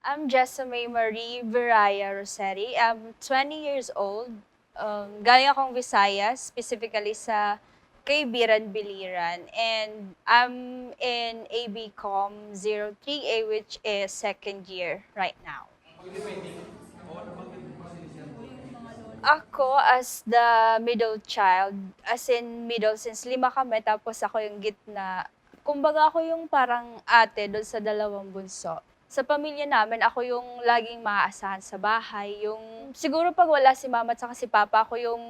I'm Jessamay Marie Viraya Roseri. I'm 20 years old. Galing akong Visayas, specifically sa Kaibiran, Biliran. And I'm in AB Com 03A, which is second year right now. Ako as the middle child, as in middle since lima kami tapos ako yung gitna. Kumbaga ako yung parang ate dun sa dalawang bunso. Sa pamilya namin, ako yung laging maaasahan sa bahay. Yung siguro 'pag wala si mama at saka si papa, ako yung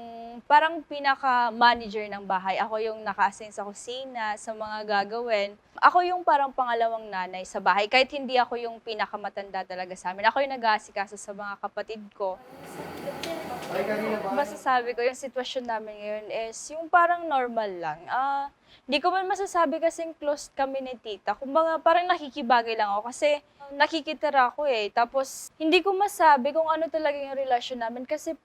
parang pinaka-manager ng bahay. Ako yung naka-assign sa kusina, sa mga gagawin. Ako yung parang pangalawang nanay sa bahay kahit hindi ako yung pinakamatanda talaga sa'min. Ako yung nag-aasikaso sa mga kapatid ko. Masasabi ko yung sitwasyon namin ngayon is yung parang normal lang. Di ko man masasabi kasing close kami ni tita. Kumbaga parang nakikibagay lang ako kasi nakikitira ako eh. Tapos hindi ko masabi kung ano talaga yung relasyon namin kasi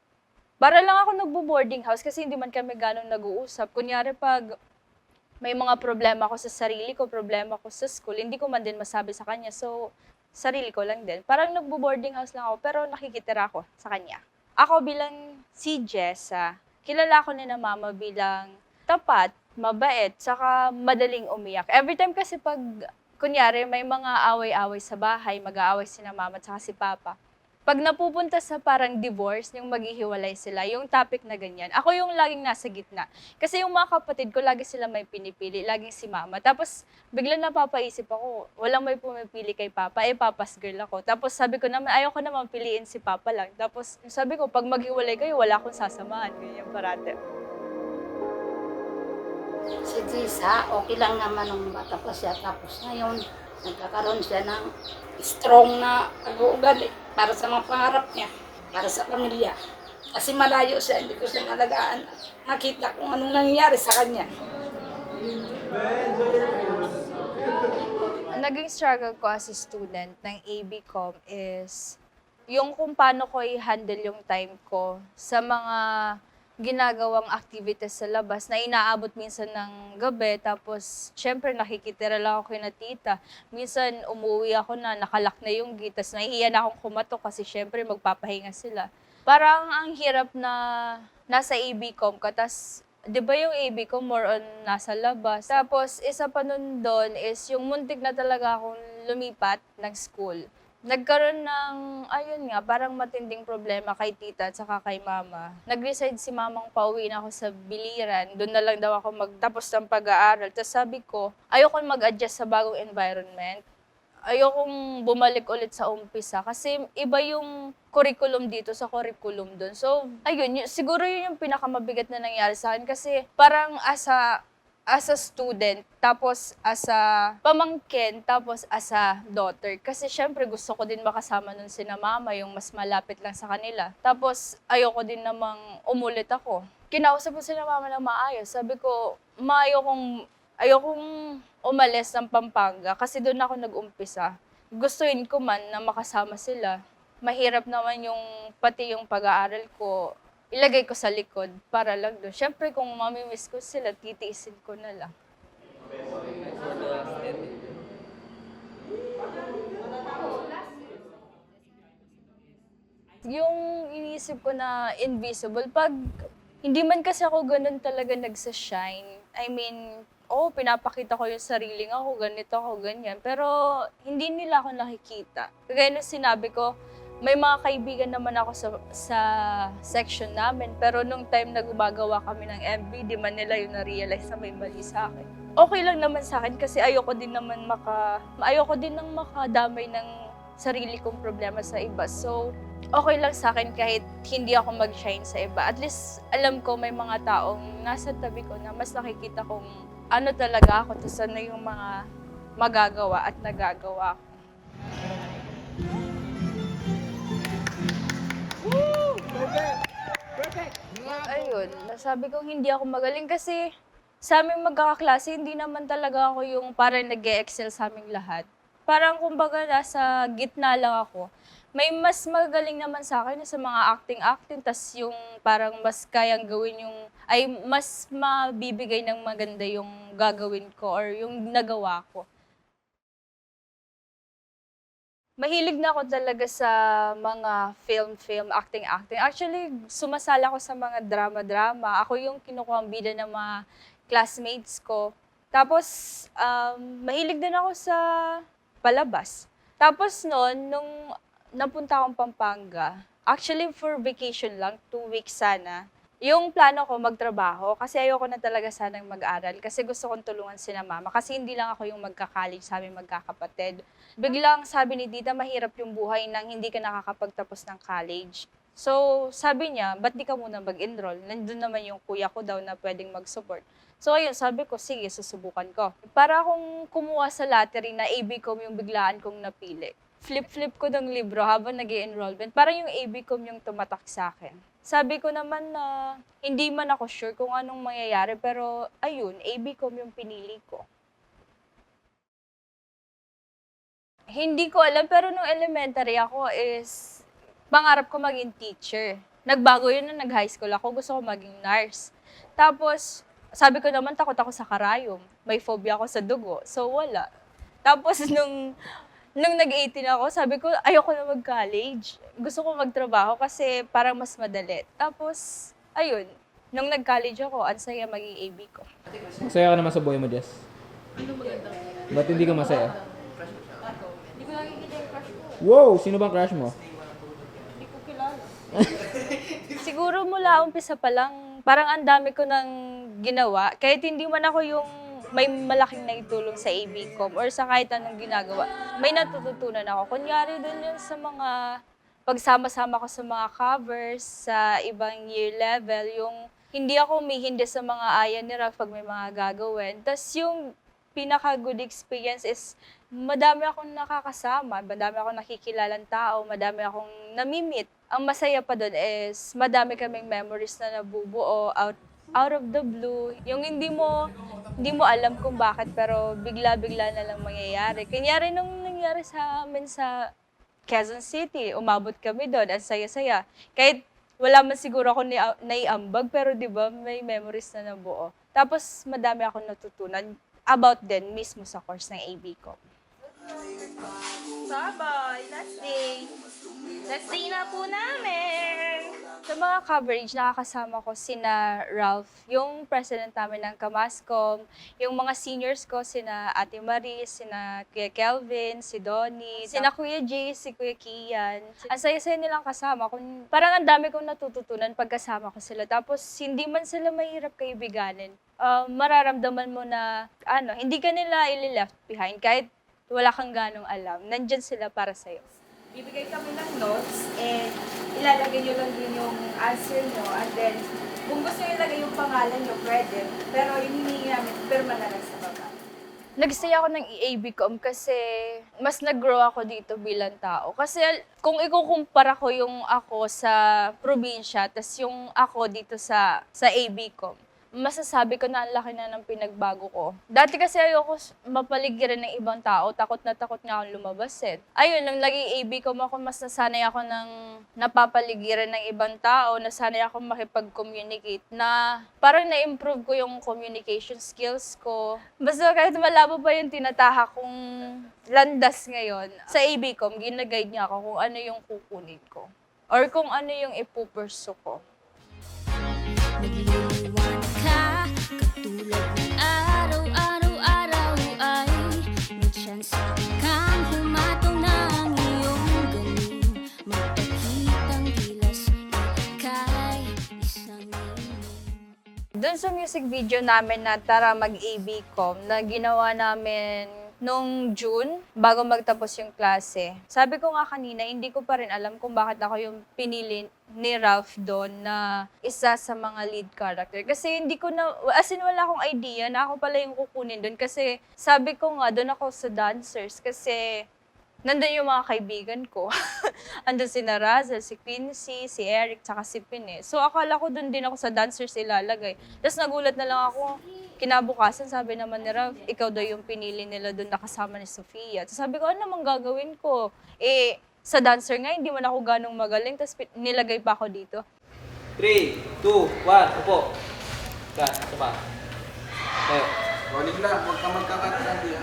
para lang ako nagbo-boarding house kasi hindi man kami ganong nag-uusap. Kunyari pag may mga problema ako sa sarili ko, problema ko sa school, hindi ko man din masabi sa kanya. So, sarili ko lang din. Parang nagbo-boarding house lang ako pero nakikitira ako sa kanya. Ako bilang si Jessa, kilala ko ni na mama bilang tapat, mabait, saka madaling umiyak. Every time kasi pag, kunyari, may mga away-away sa bahay, mag-aaway si na mama at saka si papa. Pag napupunta sa parang divorce, yung maghihiwalay sila, yung topic na ganyan, ako yung laging nasa gitna. Kasi yung mga kapatid ko, lagi sila may pinipili, laging si mama. Tapos, biglang napapaisip ako, walang may pumipili kay papa, eh papa's girl ako. Tapos sabi ko naman, ayaw ko naman piliin si papa lang. Tapos sabi ko, pag maghiwalay kayo, wala akong sasamahan. Ganyan parate. Si Jisa, okay lang naman nung bata pa siya. Tapos ngayon, nagkakaroon siya ng strong na pag-uugali para sa mga pangarap niya, para sa pamilya. Kasi malayo siya, hindi ko siya nalagaan. Nakita kung anong nangyayari sa kanya. Naging struggle ko as a student ng AB Com is yung kung paano ko i-handle yung time ko sa mga ginagawang activities sa labas na inaabot minsan ng gabi. Tapos, syempre, nakikitira lang ako kina tita. Minsan, umuwi ako na nakalak na yung gate. Tapos, nahihiya na akong kumatok kasi syempre, magpapahinga sila. Parang ang hirap na nasa AB Com ka. Tapos, di ba yung AB ko more on nasa labas. Tapos, isa pa nun doon is yung muntik na talaga akong lumipat ng school. Nagkaroon ng, ayun nga, parang matinding problema kay tita at saka kay mama. Nag-decide si mamang pauwi na ako sa Biliran. Doon na lang daw ako magtapos ng pag-aaral. Tapos sabi ko, ayoko mag-adjust sa bagong environment. Ayokong bumalik ulit sa umpisa kasi iba yung curriculum dito sa curriculum doon. So, ayun, siguro yun yung pinakamabigat na nangyari sa akin kasi parang as a student, tapos as a pamangkin, tapos as a daughter. Kasi syempre gusto ko din makasama nun sina mama, yung mas malapit lang sa kanila. Tapos ayoko din namang umulit ako. Kinausap ko sila mama ng maayos. Sabi ko, ayokong umalis ng Pampanga kasi doon ako nag-umpisa. Gustuin ko man na makasama sila. Mahirap naman yung pati yung pag-aaral ko, ilagay ko sa likod para lang doon. Siyempre kung mamimiss ko sila, titiisin ko na lang. Yung iniisip ko na invisible, pag hindi man kasi ako ganun talaga nagsa-shine. I mean, oo, pinapakita ko yung sariling ako, ganito ako, ganyan. Pero hindi nila ako nakikita. Kagaya nung sinabi ko, may mga kaibigan naman ako sa section namin. Pero nung time na gumagawa kami ng MV, di man nila yung na-realize na may mali sa akin. Okay lang naman sa akin kasi ayoko din nang makadamay ng sarili kong problema sa iba. So, okay lang sa akin kahit hindi ako mag-shine sa iba. At least, alam ko may mga taong nasa tabi ko na mas nakikita kong ano talaga ako, tapos ano yung mga magagawa at nagagawa ko. Ayun, nasabi kong hindi ako magaling kasi sa aming magkakaklase, hindi naman talaga ako yung parang nag-e-excel sa aming lahat. Parang kumbaga nasa gitna lang ako. May mas magaling naman sa akin sa mga acting-acting, tas yung parang mas kayang gawin yung, ay mas mabibigay ng maganda yung gagawin ko or yung nagawa ko. Mahilig na ako talaga sa mga film, acting. Actually, sumasala ako sa mga drama-drama. Ako yung kinukuhang bida ng mga classmates ko. Tapos, mahilig din ako sa palabas. Tapos noon, nung napunta akong Pampanga, actually for vacation lang, 2 weeks sana, yung plano ko magtrabaho kasi ayoko na talaga sanang mag-aral kasi gusto kong tulungan sina mama kasi hindi lang ako yung magka-college sa aming magkakapatid. Biglang sabi ni Tita, mahirap yung buhay nang hindi ka nakakapagtapos ng college. So, sabi niya, ba't di ka muna mag-enroll? Nandun naman yung kuya ko daw na pwedeng mag-support. So, ayun, sabi ko, sige, susubukan ko. Para akong kumuha sa lottery na ABCom yung biglaan kong napili. Flip-flip ko ng libro habang nag-i-enrollment. Parang yung ABCom yung tumatak sa akin. Sabi ko naman na hindi man ako sure kung anong mangyayari, pero ayun, ABCom yung pinili ko. Hindi ko alam, pero nung elementary ako is, pangarap ko maging teacher. Nagbago yun nung nag-high school ako, gusto ko maging nurse. Tapos, sabi ko naman, takot ako sa karayom. May phobia ako sa dugo, so wala. Tapos nung nag-18 ako, sabi ko, ayoko na mag-college. Gusto ko magtrabaho kasi parang mas madali. Tapos, ayun, nung nag-college ako, ang saya maging AB ko. Masaya ka naman sa buhay mo, Jess? Ba't hindi ka masaya? Hindi ko nakikita yung crush ko. Wow! Sino bang crush mo? Hindi ko kilala. Siguro mula umpisa pa lang, parang ang dami ko nang ginawa. Kahit hindi man ako yung may malaking naitulong sa ABCom or sa kahit anong ginagawa, may natututunan ako. Kunyari dun yun sa mga pagsama-sama ko sa mga covers, sa ibang year level, yung hindi ako umihindi sa mga aya ni Ralph pag may mga gagawin. Tapos yung pinaka-good experience is madami akong nakakasama, madami akong nakikilalang tao, madami akong namimit. Ang masaya pa doon is madami kaming memories na nabubuo out of the blue. Yung hindi mo alam kung bakit, pero bigla-bigla na lang mangyayari. Kanyari nung nangyari sa amin sa Quezon City, umabot kami doon, ang saya-saya. Kahit wala man siguro ako naiambag, pero di ba may memories na nabuo. Tapos madami akong natutunan about din mismo sa course ng AB ko. Bye-bye! Last day! Last day na po namin! Sa mga coverage, nakakasama ko sina Ralph, yung president namin ng Kamascom, yung mga seniors ko, sina Ate Marie, sina Kuya Kelvin, si Donnie, sina Kuya Jay, si Kuya Kian. Ang saya-saya nilang kasama. Parang ang dami kong natututunan pagkasama ko sila. Tapos, hindi man sila mahirap kaibiganin. Mararamdaman mo na, hindi ka nila ili-left behind. Kahit wala kang ganong alam, nandyan sila para sa'yo. Bibigay kami ng notes and ilalagay nyo lang din yung answer nyo and then kung gusto nyo ilagay yung pangalan nyo, pwede. Pero yung hinihingi namin, pirma na lang sa baba. Nag-stay ako ng EABCom kasi mas nag-grow ako dito bilang tao. Kasi kung ikukumpara ko yung ako sa probinsya, tas yung ako dito sa ABCom, masasabi ko na ang laki na ng pinagbago ko. Dati kasi ayoko mapaligiran ng ibang tao, takot na takot nga akong lumabas eh. Ayun, nung naging ABCom ako, mas nasanay ako ng napapaligiran ng ibang tao, nasanay ako makipag-communicate na parang na-improve ko yung communication skills ko. Basta kahit malabo pa yung tinatahak kong landas ngayon, sa ABCom, ginaguide niya ako kung ano yung kukunin ko or kung ano yung ipupursu ko. Nagliliwanag ka, katulad ng araw-araw ay may chance kang humatong ng iyong galing. Magpakitang gilas, ika'y isang Doon sa music video namin na Tara Mag-ABCom na ginawa namin nung June, bago magtapos yung klase. Sabi ko nga kanina, hindi ko pa rin alam kung bakit ako yung pinili ni Ralph doon na isa sa mga lead character. Kasi hindi ko na, as in wala akong idea na ako pala yung kukunin doon. Kasi sabi ko nga, doon ako sa dancers. Kasi nandun yung mga kaibigan ko. Andun si Razel, si Quincy, si Eric, tsaka si Pine. So akala ko doon din ako sa dancers ilalagay. Tapos nagulat na lang ako. Kinabukasan, sabi naman ni Ralph, ikaw daw yung pinili nila doon nakasama ni Sofia. So sabi ko, ano namang gagawin ko? Sa dancer nga, hindi man ako ganong magaling. Tapos nilagay pa ako dito. 3, 2, 1, upo. Isa pa. Tayo. Rolling lang, huwag ka magkakatsabi ha.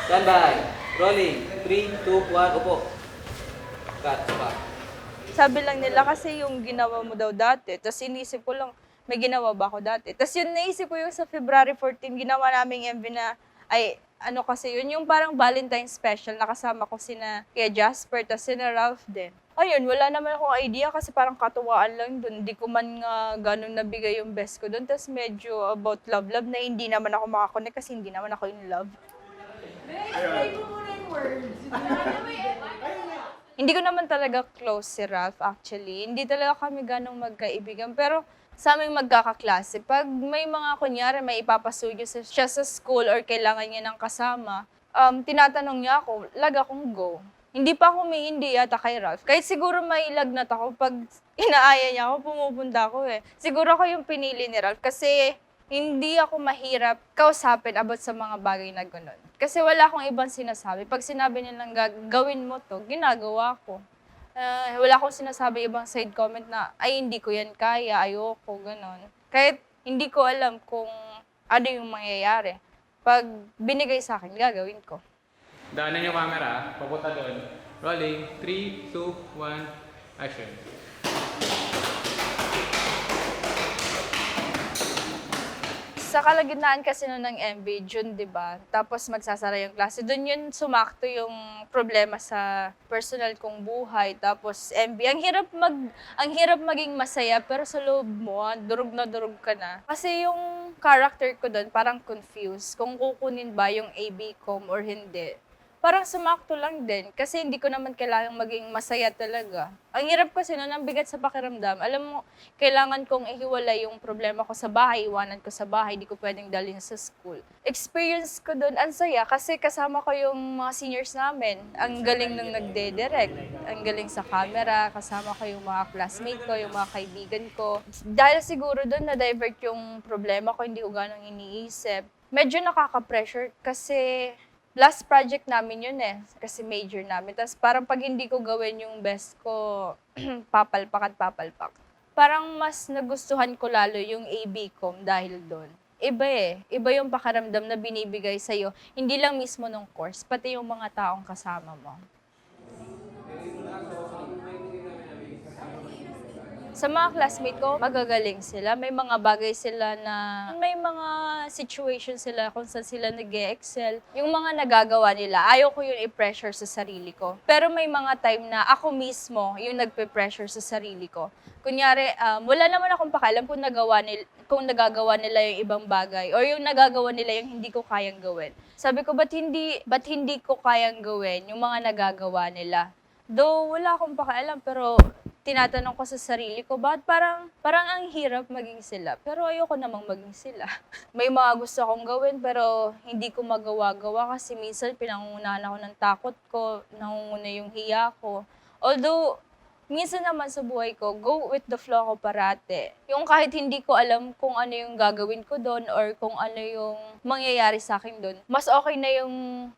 Stand by. Rolling. 3, 2, 1, upo. Cut, stop. Sabi lang nila kasi yung ginawa mo daw dati. Tapos inisip ko lang, may ginawa ba ako dati? Tapos yun, naisip ko yung sa February 14, ginawa naming MV na, ano kasi yun, yung parang Valentine's special, nakasama ko sina kaya Jasper, tapos sina Ralph din. Ayun, wala naman akong idea kasi parang katuwaan lang dun. Hindi ko man nga ganun nabigay yung best ko dun. Tapos medyo about love na hindi naman ako makakonect kasi hindi naman ako in love. Hindi ko naman talaga close si Ralph actually. Hindi talaga kami ganong magkaibigan. Pero sa aming magkakaklase, pag may mga kunyari, may ipapasuyo siya sa school or kailangan niya ng kasama, tinatanong niya ako, lag akong go. Hindi pa ako may hindi yata kay Ralph. Kahit siguro may lagnat ako, pag inaaya niya ako, pumupunta ako eh. Siguro ako yung pinili ni Ralph kasi hindi ako mahirap kausapin about sa mga bagay na gano'n. Kasi wala akong ibang sinasabi. Pag sinabi nilang gawin mo to, ginagawa ko. Wala akong sinasabi ibang side comment na, ay hindi ko yan kaya, ayoko, gano'n. Kahit hindi ko alam kung ano yung mangyayari. Pag binigay sa akin, gagawin ko. Daanan yung camera, papunta doon. Rolling. 3, 2, 1, action. Sa kalagitnaan kasi nun ng MV, June, di ba? Tapos magsasara yung klase. Doon yun sumakto yung problema sa personal kong buhay. Tapos MV, ang hirap maging masaya, pero sa loob mo, durog na durog ka na. Kasi yung character ko doon, parang confused kung kukunin ba yung ABCom or hindi. Parang sumakto lang din kasi hindi ko naman kailangang maging masaya talaga. Ang hirap kasi nun, ang bigat sa pakiramdam. Alam mo, kailangan kong ihiwalay yung problema ko sa bahay, iwanan ko sa bahay, di ko pwedeng dalhin sa school. Experience ko doon, ang saya kasi kasama ko yung mga seniors namin. Ang galing nung nagde-direct, ang galing sa camera, kasama ko yung mga classmate ko, yung mga kaibigan ko. Dahil siguro doon na-divert yung problema ko, hindi ko ganong iniisip. Medyo nakaka-pressure kasi last project namin yun eh, kasi major namin. Tapos parang pag hindi ko gawin yung best ko, papalpak at papalpak. Parang mas nagustuhan ko lalo yung ABCom dahil doon. Iba eh. Iba yung pakaramdam na binibigay sa'yo. Hindi lang mismo ng course, pati yung mga taong kasama mo. Sa mga classmate ko, magagaling sila. May mga bagay sila na, may mga situation sila kung saan sila nag-excel. Yung mga nagagawa nila, ayaw ko yun i-pressure sa sarili ko. Pero may mga time na ako mismo yung nagpe-pressure sa sarili ko. Kunyari, wala naman akong pakialam kung nagagawa nila yung ibang bagay or yung nagagawa nila yung hindi ko kayang gawin. Sabi ko, ba't hindi ko kayang gawin yung mga nagagawa nila? Though wala akong pakialam, pero tinatanong ko sa sarili ko, bakit parang ang hirap maging sila, pero ayoko namang maging sila. May mga gusto akong gawin, pero hindi ko magawa-gawa kasi minsan pinangungunahan ako ng takot ko, nangunguna yung hiya ko. Although, minsan naman sa buhay ko, go with the flow ako parate. Yung kahit hindi ko alam kung ano yung gagawin ko doon or kung ano yung mangyayari sa akin doon, mas okay na yung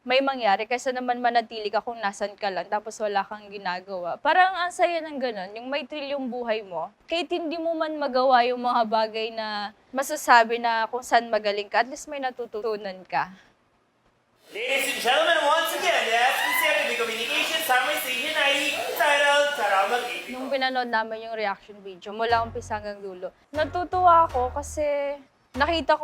may mangyari kaysa naman manatili ka kung nasan ka lang tapos wala kang ginagawa. Parang ang saya ng ganun, yung may thrill yung buhay mo. Kahit hindi mo man magawa yung mga bagay na masasabi na kung saan magaling ka, at least may natututunan ka. Ladies and gentlemen, once again, the SPCRB Communications Summer Season ay titled Karamag Nung pinanood namin yung reaction video, mula umpisa hanggang dulo, natutuwa ako kasi nakita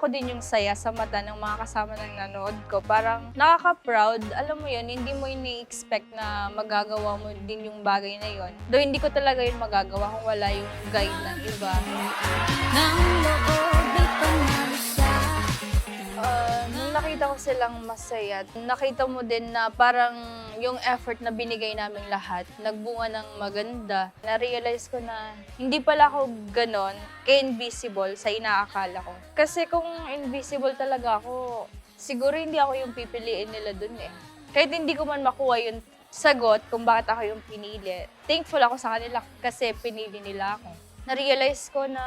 ko din yung saya sa mata ng mga kasama ng nanood ko. Parang nakaka-proud. Alam mo yun, hindi mo ini-expect na magagawa mo din yung bagay na yun. Though hindi ko talaga yun magagawa kung wala yung guide ng iba. Ng loob ay pangasa. Nung nakita ko silang masaya, nakita mo din na parang yung effort na binigay naming lahat, nagbunga ng maganda. Na-realize ko na hindi pala ako ganon ka-invisible sa inaakala ko. Kasi kung invisible talaga ako, siguro hindi ako yung pipiliin nila dun eh. Kahit hindi ko man makuha yung sagot kung bakit ako yung pinili, thankful ako sa kanila kasi pinili nila ako. Na-realize ko na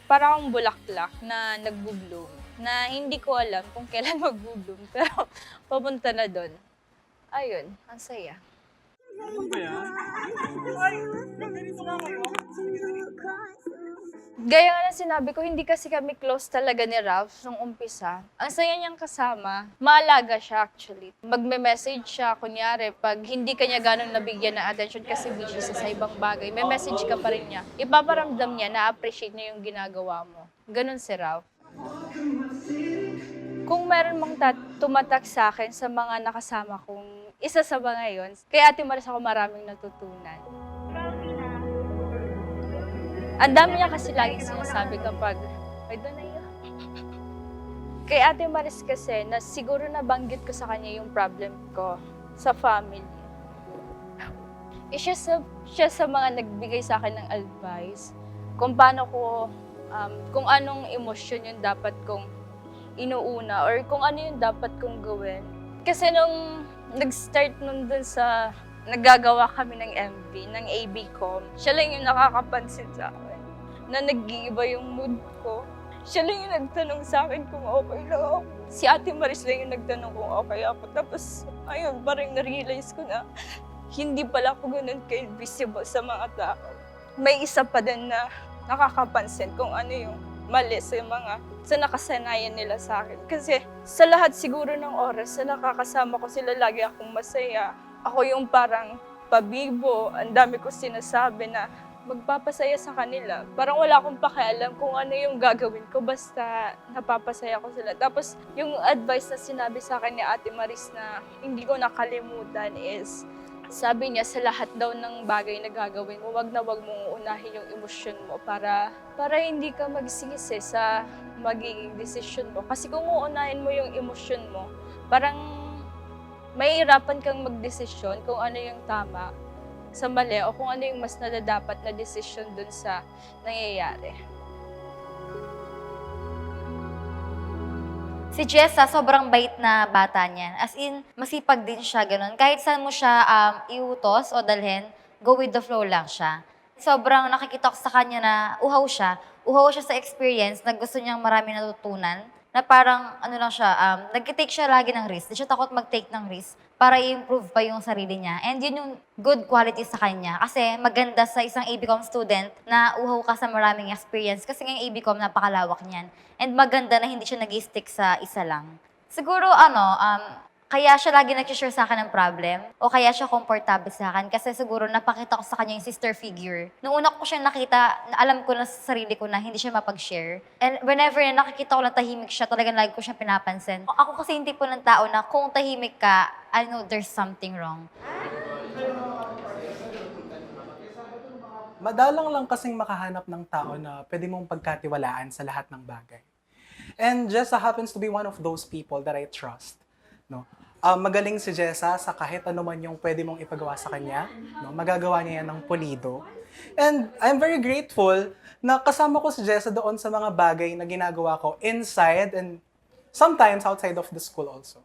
parang akong bulaklak na nagbo-bloom, na hindi ko alam kung kailan mag-bloom, pero papunta na doon. Ayun, ang saya. Gaya nga na sinabi ko, hindi kasi kami close talaga ni Ralph nung umpisa. Ang saya niyang kasama, maalaga siya actually. Magme-message siya, kunyari, pag hindi kanya ganong nabigyan ng attention kasi busy siya sa ibang bagay, may message ka pa rin niya. Ipaparamdam niya, na-appreciate niya yung ginagawa mo. Ganon si Ralph. Kung meron mang tumatak sa akin sa mga nakasama kong isa sa mga yun, kay Ate Maris ako maraming natutunan. Ang dami niya kasi laging sinasabi kapag, ay doon na yun. Kay Ate Maris kasi, na siguro nabanggit ko sa kanya yung problem ko sa family. Siya sa mga nagbigay sa akin ng advice kung paano ko, kung anong emosyon yung dapat kong inuuna or kung ano yung dapat kong gawin. Kasi nung nag-start nun dun sa naggagawa kami ng MV, ng ABCom, siya lang yung nakakapansin sa akin na nag-iiba yung mood ko. Siya lang yung nagtanong sa akin kung okay lang ako. Si Ate Maris lang yung nagtanong kung okay ako. Tapos, ayun, parang na-realize ko na hindi pala ako ganun ka-invisible sa mga tao. May isa pa din na nakakapansin kung ano yung mali sa nakasanayan nila sa akin. Kasi sa lahat siguro ng oras na nakakasama ko sila, lagi akong masaya. Ako yung parang pabibo, ang dami ko sinasabi na magpapasaya sa kanila. Parang wala akong pakialam kung ano yung gagawin ko, basta napapasaya ko sila. Tapos yung advice na sinabi sa akin ni Ate Maris na hindi ko nakalimutan is, sabi niya sa lahat daw ng bagay na gagawin mo, wag mong unahin yung emosyon mo para hindi ka magsisi sa magiging desisyon mo. Kasi kung uunahin mo yung emosyon mo, parang mahihirapan kang magdesisyon kung ano yung tama sa mali o kung ano yung mas nadadapat na desisyon dun sa nangyayari. Si Jessa, sobrang bait na bata niya. As in, masipag din siya, ganun. Kahit saan mo siya iutos o dalhin, go with the flow lang siya. Sobrang nakikita ko sa kanya na uhaw siya sa experience na gusto niyang marami natutunan. Na parang, ano lang siya, nag-take siya lagi ng risk. Di siya takot mag-take ng risk para i-improve pa yung sarili niya. And yun yung good quality sa kanya. Kasi maganda sa isang ABCom student na uhaw ka sa maraming experience. Kasi ngayong ABCom, napakalawak niyan. And maganda na hindi siya nag-stick sa isa lang. Siguro, kaya siya lagi nag-share sa akin ng problem o kaya siya comfortable sa akin kasi siguro napakita ko sa kanya yung sister figure. Nung una ko siya nakita, alam ko na sa sarili ko na hindi siya mapag-share. And whenever na nakikita ko na tahimik siya, talagang lagi ko siya pinapansin. Ako kasi yung tipo ng tao na kung tahimik ka, I know there's something wrong. Madalang lang kasing makahanap ng tao na pwede mong pagkatiwalaan sa lahat ng bagay. And Jessa happens to be one of those people that I trust. No? Magaling si Jessa sa kahit ano man yung pwede mong ipagawa sa kanya. No? Magagawa niya yan ng pulido. And I'm very grateful na kasama ko si Jessa doon sa mga bagay na ginagawa ko inside and sometimes outside of the school also.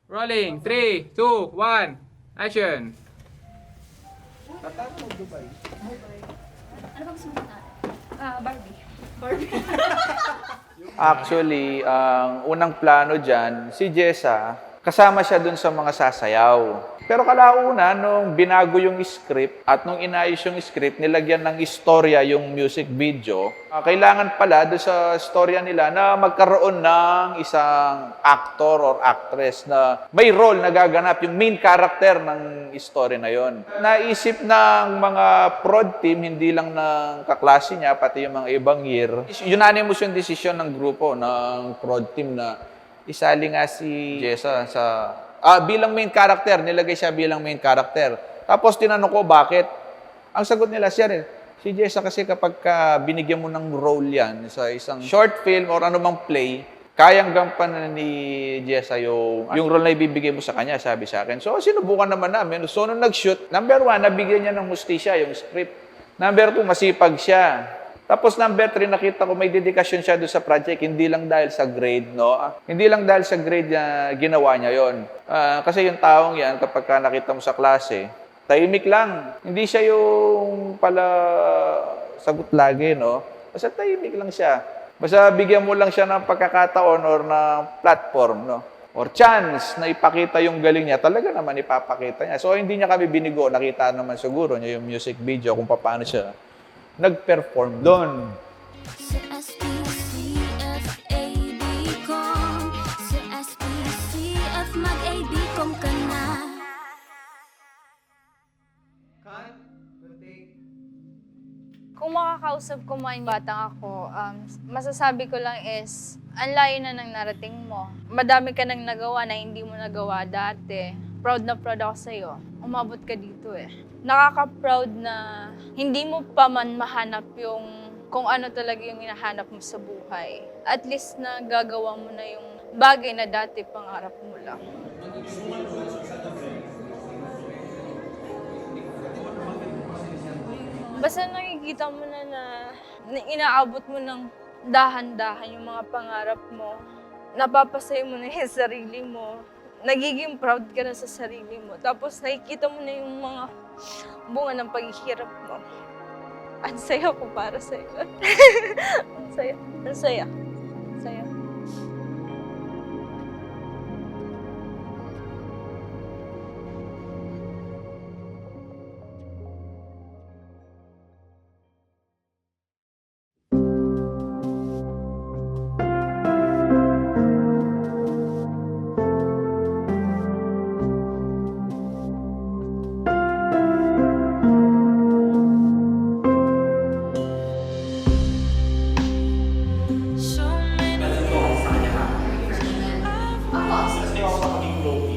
Rolling. 3, 2, 1. Action. Actually, ang unang plano dyan, si Jessa, kasama siya dun sa mga sasayaw. Pero kalauna, nung binago yung script at nung inayos yung script, nilagyan ng istorya yung music video, kailangan pala doon sa istorya nila na magkaroon ng isang actor or actress na may role na gaganap, yung main character ng story na yon. Naisip ng mga prod team, hindi lang ng kaklase niya, pati yung mga ibang year. Unanimous yung decision ng grupo, ng prod team na isali nga si Jessa sa bilang main character, nilagay siya bilang main character. Tapos tinanong ko bakit. Ang sagot nila siya rin, si Jessa kasi kapag binigyan mo ng role yan sa isang short film or anumang play, kayang gampanan ni Jessa yung role na ibibigay mo sa kanya, sabi sa akin. So sinubukan naman namin. So nung nag-shoot, number 1, nabigyan niya ng hustisya yung script. Number 2, masipag siya. Tapos number 3, nakita ko may dedikasyon siya doon sa project, hindi lang dahil sa grade, no? Hindi lang dahil sa grade na ginawa niya yon. Kasi yung taong yan, kapag nakita mo sa klase, tahimik lang. Hindi siya yung pala sagot lagi, no? Basta tahimik lang siya. Basta bigyan mo lang siya ng pagkakataon or ng platform, no? or chance na ipakita yung galing niya, talaga naman ipapakita niya. So, hindi niya kami binigo. Nakita naman siguro niya yung music video kung paano siya nag-perform doon. Sa SPCF, ABCom. Sa SPCF, mag-ABCom ka na. Kung makakausap ko man yung batang ako, masasabi ko lang is, ang layo na nang narating mo. Madami ka nang nagawa na hindi mo nagawa dati. Proud na proud ako sa'yo. Umabot ka dito eh. Nakaka-proud na hindi mo pa man mahanap yung kung ano talaga yung hinahanap mo sa buhay. At least na gagawa mo na yung bagay na dati pangarap mo lang. Basta nakikita mo na inaabot mo ng dahan-dahan yung mga pangarap mo, napapasaya mo na yung sarili mo, nagiging proud ka na sa sarili mo, tapos nakikita mo na yung mga bunga ng paghihirap mo. Ang saya ko para sa'yo. Ang saya. Ang saya. Ang saya. So many Kasi ako sa kaming glow